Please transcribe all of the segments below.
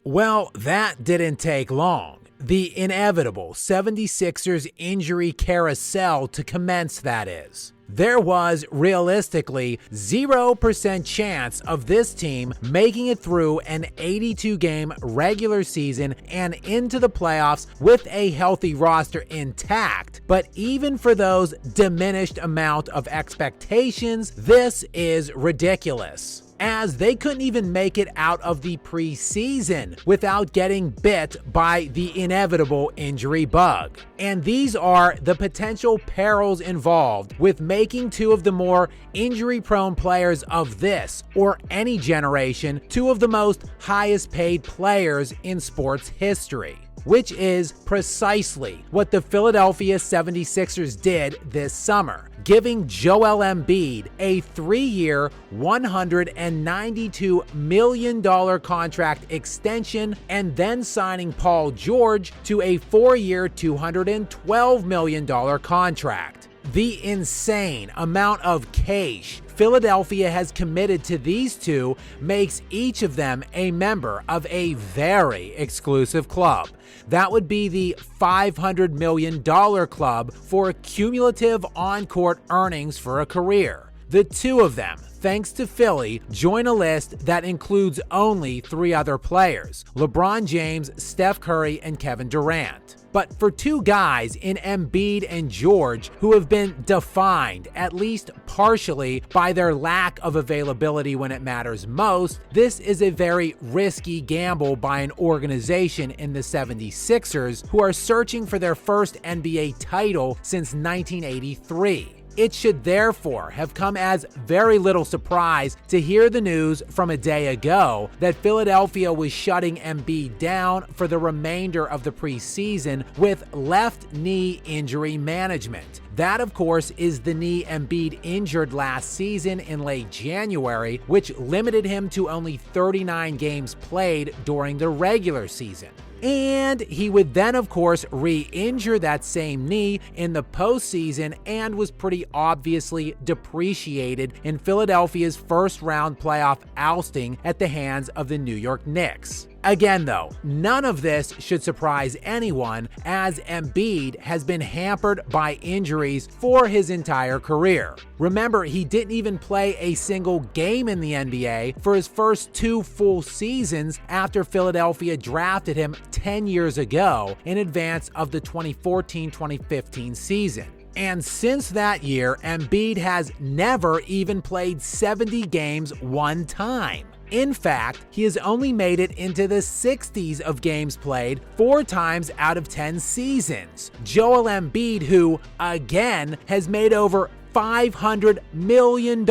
Well, that didn't take long. The inevitable 76ers injury carousel to commence, that is. There was realistically 0% chance of this team making it through an 82-game regular season and into the playoffs with a healthy roster intact. But even for those diminished amount of expectations, this is ridiculous, as they couldn't even make it out of the preseason without getting bit by the inevitable injury bug. And these are the potential perils involved with making two of the more injury-prone players of this or any generation two of the most highest-paid players in sports history, which is precisely what the Philadelphia 76ers did this summer, giving Joel Embiid a 3-year, $192 million contract extension and then signing Paul George to a 4-year, $212 million contract. The insane amount of cash Philadelphia has committed to these two makes each of them a member of a very exclusive club. That would be the $500 million club for cumulative on-court earnings for a career. The two of them, thanks to Philly, join a list that includes only 3 other players: LeBron James, Steph Curry, and Kevin Durant. But for two guys in Embiid and George who have been defined, at least partially, by their lack of availability when it matters most, this is a very risky gamble by an organization in the 76ers who are searching for their first NBA title since 1983. It should therefore have come as very little surprise to hear the news from a day ago that Philadelphia was shutting Embiid down for the remainder of the preseason with left knee injury management. That, of course, is the knee Embiid injured last season in late January, which limited him to only 39 games played during the regular season. And he would then, of course, re-injure that same knee in the postseason and was pretty obviously depreciated in Philadelphia's first-round playoff ousting at the hands of the New York Knicks. Again, though, none of this should surprise anyone, as Embiid has been hampered by injuries for his entire career. Remember, he didn't even play a single game in the NBA for his first 2 full seasons after Philadelphia drafted him 10 years ago in advance of the 2014-2015 season. And since that year, Embiid has never even played 70 games one time. In fact, he has only made it into the 60s of games played 4 times out of 10 seasons. Joel Embiid, who, again, has made over $500 million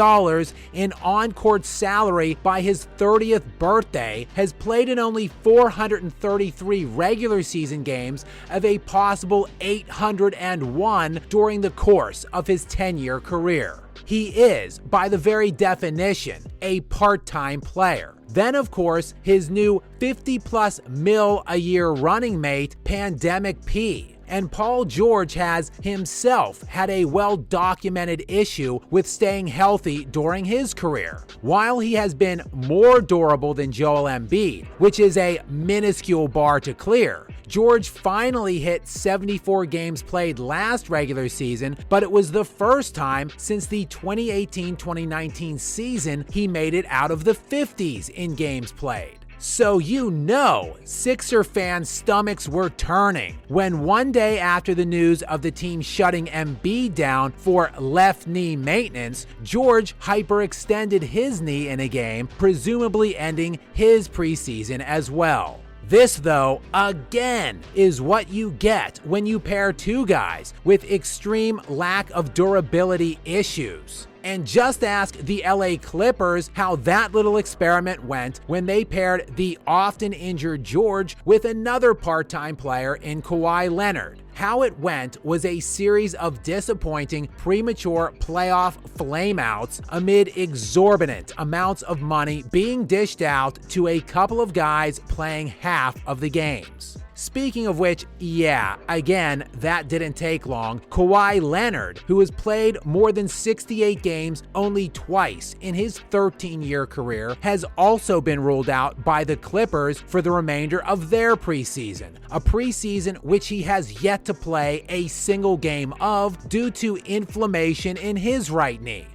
in on-court salary by his 30th birthday, has played in only 433 regular season games of a possible 801 during the course of his 10-year career. He is, by the very definition, a part-time player. Then, of course, his new 50-plus mil a year running mate, Pandemic P. And Paul George has himself had a well-documented issue with staying healthy during his career. While he has been more durable than Joel Embiid, which is a minuscule bar to clear, George finally hit 74 games played last regular season, but it was the first time since the 2018-2019 season he made it out of the 50s in games played. So you know Sixer fans' stomachs were turning when one day after the news of the team shutting Embiid down for left knee maintenance, George hyperextended his knee in a game, presumably ending his preseason as well. This, though, again, is what you get when you pair two guys with extreme lack of durability issues. And just ask the LA Clippers how that little experiment went when they paired the often injured George with another part-time player in Kawhi Leonard. How it went was a series of disappointing premature playoff flameouts amid exorbitant amounts of money being dished out to a couple of guys playing half of the games. Speaking of which, yeah, again, that didn't take long. Kawhi Leonard, who has played more than 68 games only twice in his 13-year career, has also been ruled out by the Clippers for the remainder of their preseason, a preseason which he has yet to play a single game of due to inflammation in his right knee.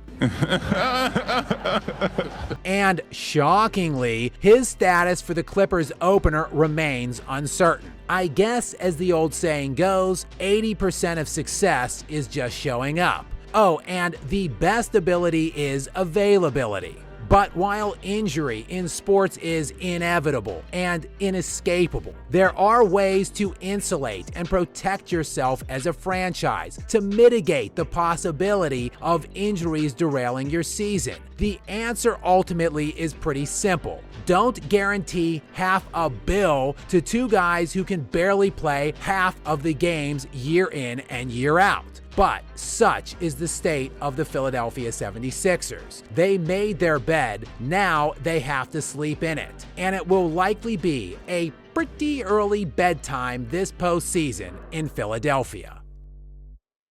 And shockingly, his status for the Clippers opener remains uncertain. I guess, as the old saying goes, 80% of success is just showing up. Oh, and the best ability is availability. But while injury in sports is inevitable and inescapable, there are ways to insulate and protect yourself as a franchise to mitigate the possibility of injuries derailing your season. The answer ultimately is pretty simple. Don't guarantee half a bill to two guys who can barely play half of the games year in and year out. But such is the state of the Philadelphia 76ers. They made their bed, now they have to sleep in it. And it will likely be a pretty early bedtime this postseason in Philadelphia.